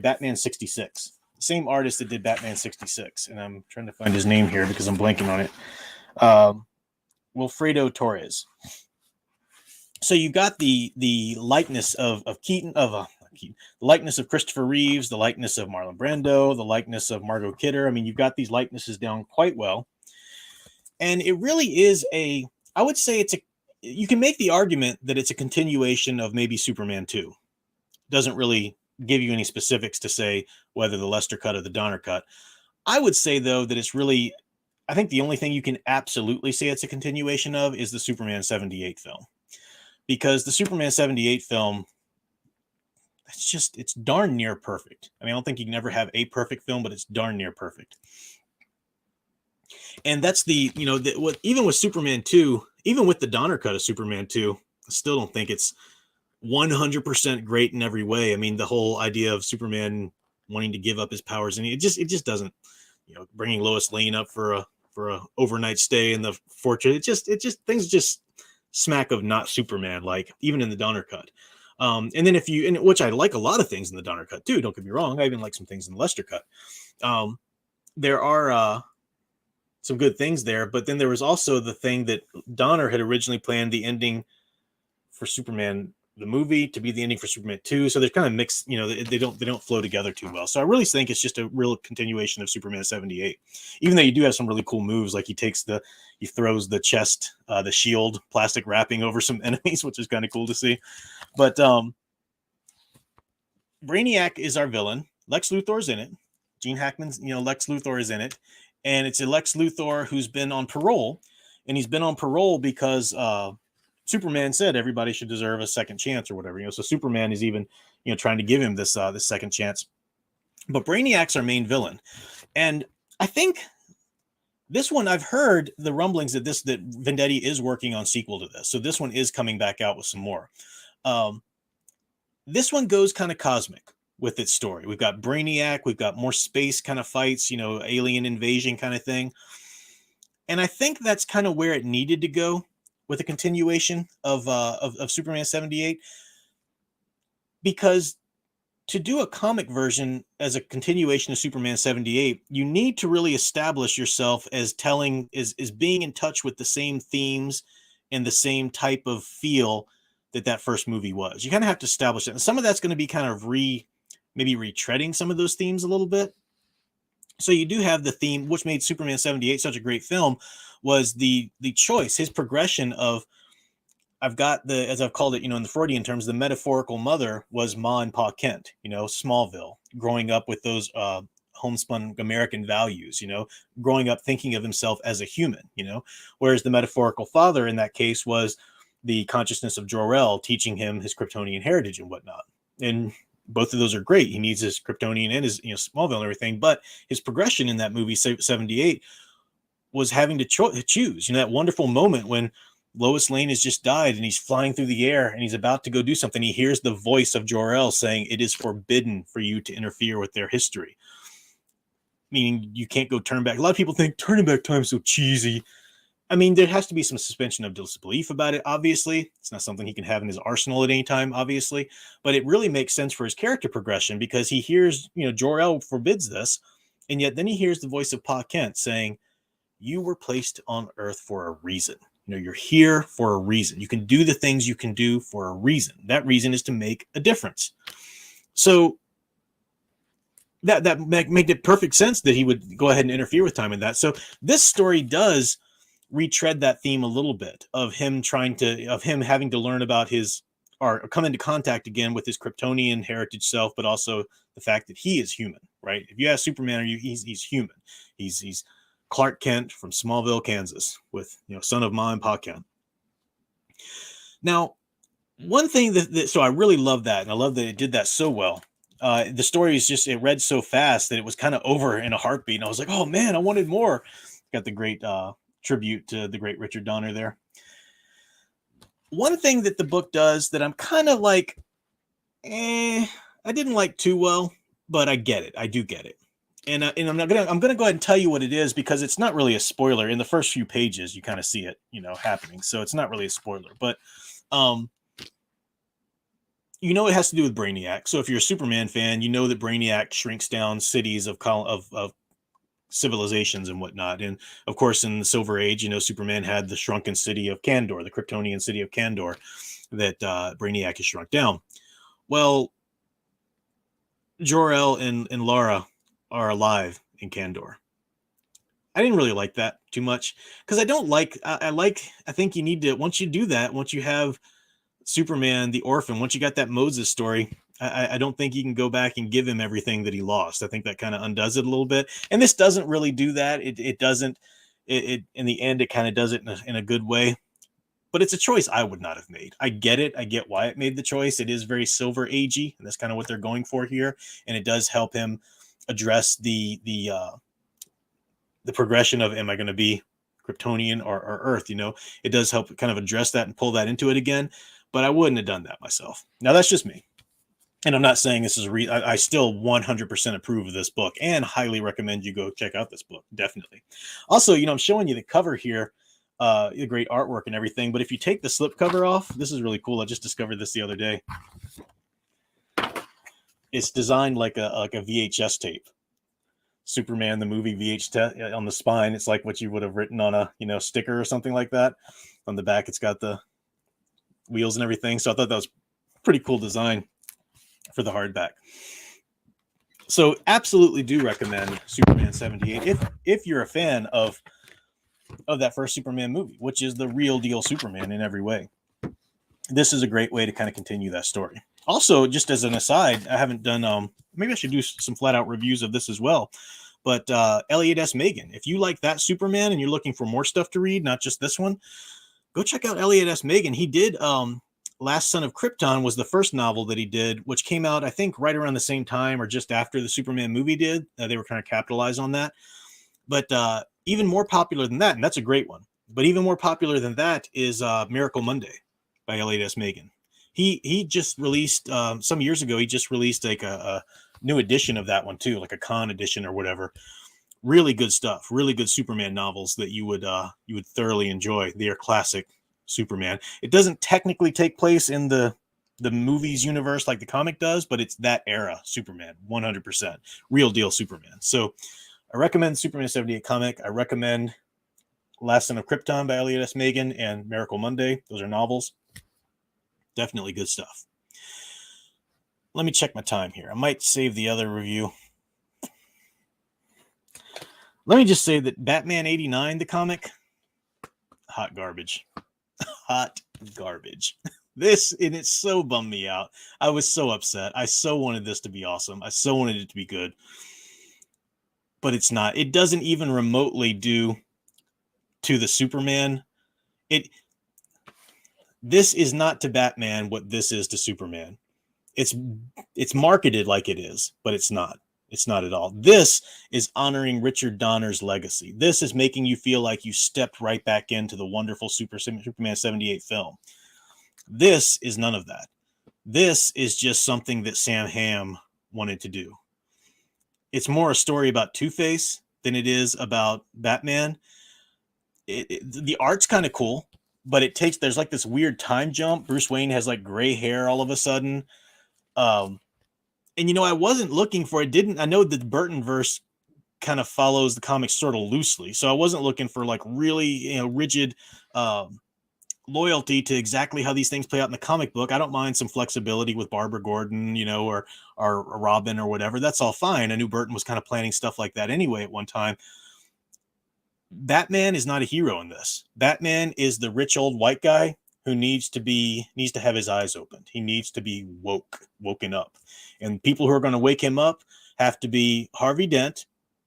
Batman 66. Same artist that did Batman 66. And I'm trying to find his name here because I'm blanking on it. Wilfredo Torres. So you got the likeness of Keaton, the likeness of Christopher Reeves, the likeness of Marlon Brando, the likeness of Margot Kidder. I mean, you've got these likenesses down quite well. And it really is I would say you can make the argument that it's a continuation of maybe Superman 2. Doesn't really give you any specifics to say whether the Lester cut or the Donner cut. I would say, though, that it's really, I think the only thing you can absolutely say it's a continuation of is the Superman 78 film. Because the Superman 78 film, it's darn near perfect. I mean, I don't think you can ever have a perfect film, but it's darn near perfect. And that's even with Superman 2, even with the Donner cut of Superman 2, I still don't think it's 100% great in every way. I mean, the whole idea of Superman wanting to give up his powers, and it just doesn't, bringing Lois Lane up for a overnight stay in the fortress. Things just smack of not Superman, like even in the Donner cut. And then which I like a lot of things in the Donner cut too, don't get me wrong. I even like some things in the Lester cut. There are some good things there, but then there was also the thing that Donner had originally planned the ending for Superman the movie to be the ending for Superman 2. So they're kind of mixed, they don't flow together too well. So I really think it's just a real continuation of Superman 78. Even though you do have some really cool moves, like he throws the chest, the shield plastic wrapping over some enemies, which is kind of cool to see. But Brainiac is our villain. Lex Luthor's in it. Gene Hackman's, Lex Luthor is in it. And it's a Lex Luthor who's been on parole. And he's been on parole because Superman said everybody should deserve a second chance or whatever. So Superman is even, trying to give him this second chance. But Brainiac's our main villain. And I think This one, I've heard the rumblings that Vendetti is working on sequel to this, so this one is coming back out with some more. Um, this one goes kind of cosmic with its story. We've got Brainiac, we've got more space kind of fights, alien invasion kind of thing, and I think that's kind of where it needed to go with a continuation of Superman 78, because to do a comic version as a continuation of Superman 78, you need to really establish yourself as being in touch with the same themes and the same type of feel that first movie was. You kind of have to establish it. And some of that's going to be kind of maybe retreading some of those themes a little bit. So you do have the theme, which made Superman 78 such a great film, was the choice, his progression of, I've got as I've called it, in the Freudian terms, the metaphorical mother was Ma and Pa Kent, Smallville, growing up with those homespun American values, growing up thinking of himself as a human, whereas the metaphorical father in that case was the consciousness of Jor-El, teaching him his Kryptonian heritage and whatnot. And both of those are great. He needs his Kryptonian and his, Smallville and everything, but his progression in that movie 78 was having to choose, that wonderful moment when Lois Lane has just died and he's flying through the air and he's about to go do something. He hears the voice of Jor-El saying, "It is forbidden for you to interfere with their history." Meaning you can't go turn back. A lot of people think turning back time is so cheesy. I mean, there has to be some suspension of disbelief about it, obviously. It's not something he can have in his arsenal at any time, obviously. But it really makes sense for his character progression because he hears, Jor-El forbids this. And yet then he hears the voice of Pa Kent saying, "You were placed on Earth for a reason. You're here for a reason. You can do the things you can do for a reason. That reason is to make a difference." So that made it perfect sense that he would go ahead and interfere with time in that. So this story does retread that theme a little bit of him having to learn about or come into contact again with his Kryptonian heritage self, but also the fact that he is human, right? If you ask Superman, he's human. He's Clark Kent from Smallville, Kansas, with son of Ma and Pa Kent. Now, one thing so I really love that, and I love that it did that so well. The story is it read so fast that it was kind of over in a heartbeat, and I was like, oh man, I wanted more. Got the great tribute to the great Richard Donner there. One thing that the book does that I'm kind of like, I didn't like too well, but I get it. I do get it. And I'm gonna go ahead and tell you what it is because it's not really a spoiler. In the first few pages, you kind of see it, happening. So it's not really a spoiler, but it has to do with Brainiac. So if you're a Superman fan, you know that Brainiac shrinks down cities of civilizations and whatnot. And of course, in the Silver Age, Superman had the shrunken city of Kandor, the Kryptonian city of Kandor, that Brainiac has shrunk down. Well, Jor-El and Lara are alive in Kandor. I didn't really like that too much because I think you need to, once you do that, once you have Superman, the orphan, once you got that Moses story, I don't think you can go back and give him everything that he lost. I think that kind of undoes it a little bit. And this doesn't really do that. It doesn't, in the end, it kind of does it in a good way. But it's a choice I would not have made. I get it. I get why it made the choice. It is very Silver Agey, and that's kind of what they're going for here. And it does help him address the progression of, am I going to be Kryptonian or Earth? It does help kind of address that and pull that into it again. But I wouldn't have done that myself. Now, that's just me. And I'm not saying this is I still 100% approve of this book and highly recommend you go check out this book. Definitely. Also, I'm showing you the cover here, the great artwork and everything. But if you take the slipcover off, this is really cool. I just discovered this the other day. It's designed like a VHS tape. Superman, the movie VHS on the spine. It's like what you would have written on a sticker or something like that. On the back, it's got the wheels and everything. So I thought that was pretty cool design for the hardback. So absolutely do recommend Superman 78 if you're a fan of that first Superman movie, which is the real deal Superman in every way. This is a great way to kind of continue that story. Also, just as an aside, I haven't done maybe I should do some flat out reviews of this as well. But Elliot S. Magan, if you like that Superman and you're looking for more stuff to read, not just this one, go check out Elliot S. Magan. He did Last Son of Krypton was the first novel that he did, which came out, I think, right around the same time or just after the Superman movie did. They were kind of capitalized on that. But Even more popular than that, and that's a great one, but even more popular than that is Miracle Monday by Elliot S. Megan. He just released some years ago. He just released like a new edition of that one too, like a con edition or whatever. Really good stuff. Really good Superman novels that you would thoroughly enjoy. They are classic Superman. It doesn't technically take place in the movies universe like the comic does, but it's that era Superman, 100% real deal Superman. So I recommend Superman 78 comic. I recommend Last Son of Krypton by Elliot S. Megan and Miracle Monday. Those are novels. Definitely good stuff. Let me check my time here. I might save the other review. Let me just say that Batman 89, the comic, hot garbage. Hot garbage. This, and it so bummed me out. I was so upset. I so wanted this to be awesome. I so wanted it to be good. But it's not. It doesn't even remotely do to the Superman. This is not to Batman what this is to Superman. It's marketed like it is, but it's not. It's not at all. This is honoring Richard Donner's legacy. This is making you feel like you stepped right back into the wonderful Superman 78 film. This is none of that. This is just something that Sam Hamm wanted to do. It's more a story about Two-Face than it is about Batman. The art's kind of cool, but there's like this weird time jump. Bruce Wayne has like gray hair all of a sudden. And I wasn't looking for it. I know that the Burton verse kind of follows the comics sort of loosely. So I wasn't looking for like really, rigid, loyalty to exactly how these things play out in the comic book. I don't mind some flexibility with Barbara Gordon, or Robin or whatever. That's all fine. I knew Burton was kind of planning stuff like that anyway at one time. Batman is not a hero in this. Batman is the rich old white guy who needs to have his eyes opened. He needs to be woken up. And people who are going to wake him up have to be Harvey Dent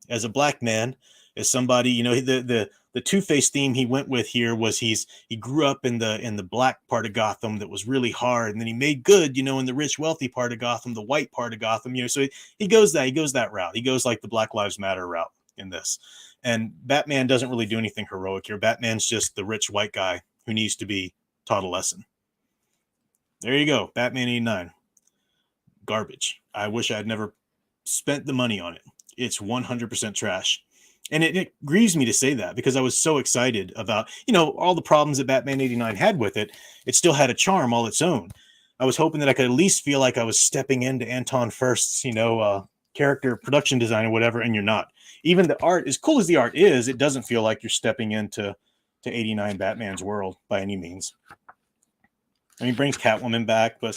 as a black man, as somebody, the Two-Face theme he went with here was he grew up in the black part of Gotham that was really hard, and then he made good, in the rich, wealthy part of Gotham, the white part of Gotham, so he goes that route. He goes like the Black Lives Matter route in this. And Batman doesn't really do anything heroic here. Batman's just the rich white guy who needs to be taught a lesson. There you go. Batman 89. Garbage. I wish I had never spent the money on it. It's 100% trash. And it grieves me to say that because I was so excited about, all the problems that Batman 89 had with it. It still had a charm all its own. I was hoping that I could at least feel like I was stepping into Anton Furst's, character production design or whatever, and you're not. Even the art, as cool as the art is, it doesn't feel like you're stepping into 89 Batman's world by any means. I mean, he brings Catwoman back, but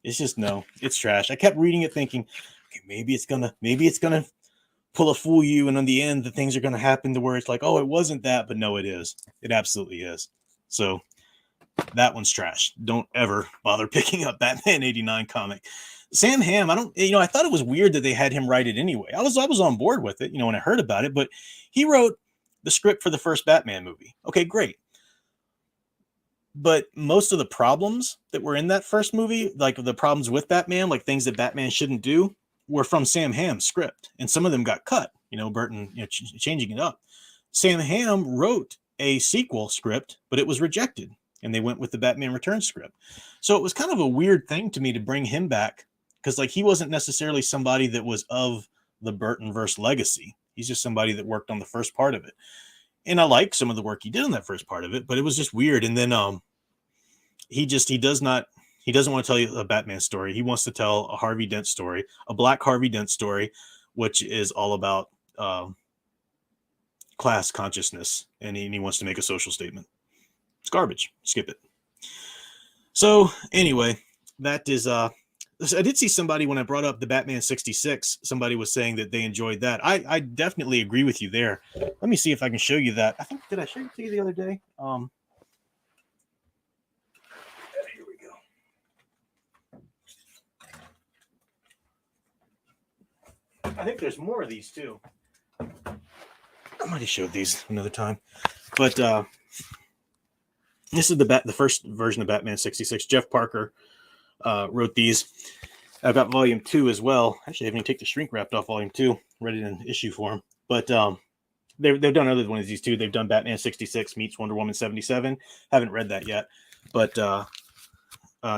it's just no, it's trash. I kept reading it thinking, okay, maybe it's gonna pull a fool you, and in the end, the things are gonna happen to where it's like, oh, it wasn't that, but no, it is. It absolutely is. So that one's trash. Don't ever bother picking up Batman 89 comic. Sam Hamm, I thought it was weird that they had him write it anyway. I was on board with it, when I heard about it, but he wrote the script for the first Batman movie. Okay, great. But most of the problems that were in that first movie, like the problems with Batman, like things that Batman shouldn't do, were from Sam Hamm's script. And some of them got cut, Burton, changing it up. Sam Hamm wrote a sequel script, but it was rejected. And they went with the Batman Returns script. So it was kind of a weird thing to me to bring him back because he wasn't necessarily somebody that was of the Burtonverse legacy. He's just somebody that worked on the first part of it. And I like some of the work he did on that first part of it, but it was just weird. And then he doesn't want to tell you a Batman story. He wants to tell a Harvey Dent story, a black Harvey Dent story, which is all about class consciousness. And he wants to make a social statement. It's garbage. Skip it. So anyway, that is I did see somebody when I brought up the Batman 66, somebody was saying that they enjoyed that. I definitely agree with you there. Let me see if I can show you that. Did I show it to you the other day? Here we go. I think there's more of these too. I might have showed these another time. But this is the first version of Batman 66. Jeff Parker wrote these. I've got volume 2 as well. Actually, I haven't even taken the shrink wrapped off volume 2. Read it in issue form. But they've done other ones these too. They've done Batman 66 meets Wonder Woman 77. Haven't read that yet, but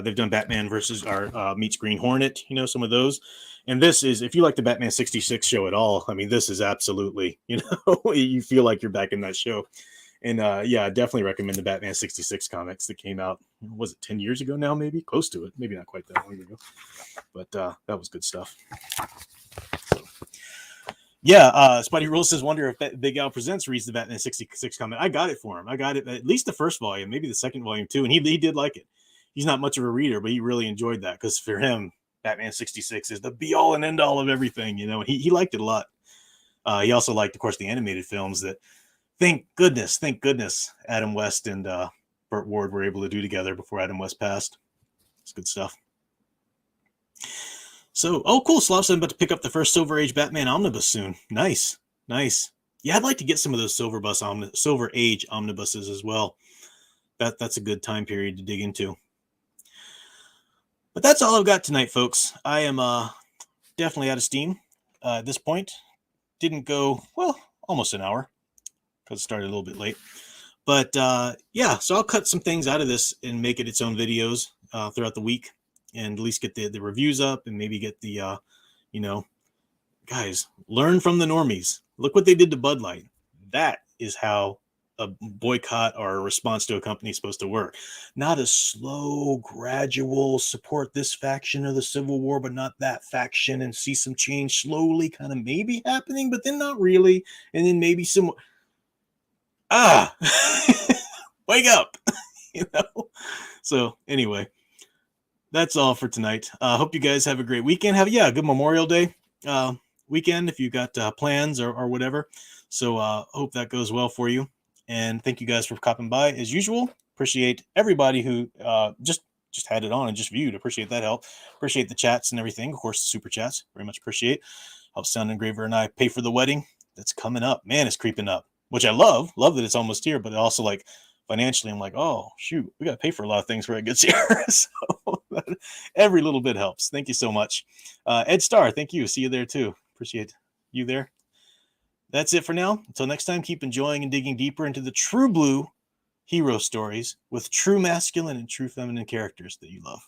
they've done Batman versus or meets Green Hornet. You know, some of those. And this is, if you like the Batman 66 show at all, I mean, this is absolutely, you know, you feel like you're back in that show. And yeah, I definitely recommend the Batman 66 comics that came out, was it 10 years ago now, maybe? Close to it. Maybe not quite that long ago. But that was good stuff. So, yeah, Spidey Rule says, wonder if Big Al Presents reads the Batman 66 comic. I got it for him. I got it, at least the first volume, maybe the second volume too. And he did like it. He's not much of a reader, but he really enjoyed that because for him, Batman 66 is the be all and end all of everything, you know, and he liked it a lot. He also liked, of course, the animated films that, thank goodness, Adam West and Burt Ward were able to do together before Adam West passed. It's good stuff. So, oh, cool. Slav said I'm about to pick up the first Silver Age Batman omnibus soon. Nice. Yeah, I'd like to get some of those Silver Age omnibuses as well. That's a good time period to dig into. But that's all I've got tonight, folks. I am definitely out of steam at this point. Didn't go, well, almost an hour because it started a little bit late. But yeah, so I'll cut some things out of this and make it its own videos throughout the week and at least get the reviews up and maybe get the, you know, guys, learn from the normies. Look what they did to Bud Light. That is how a boycott or a response to a company is supposed to work. Not a slow, gradual support this faction of the Civil War, but not that faction, and see some change slowly kind of maybe happening, but then not really. And then maybe some, wake up, you know? So anyway, that's all for tonight. Hope you guys have a great weekend. Have a good Memorial Day weekend if you got plans or whatever. So hope that goes well for you. And thank you guys for stopping by as usual. Appreciate everybody who just had it on and just viewed. Appreciate that help. Appreciate the chats and everything. Of course, the super chats. Very much appreciate. Help Sound Engraver and I pay for the wedding. That's coming up. Man, it's creeping up, which I love. Love that it's almost here, but also like financially, I'm like, oh, shoot, we got to pay for a lot of things before it gets here. So every little bit helps. Thank you so much. Ed Starr, thank you. See you there too. Appreciate you there. That's it for now. Until next time, keep enjoying and digging deeper into the true blue hero stories with true masculine and true feminine characters that you love.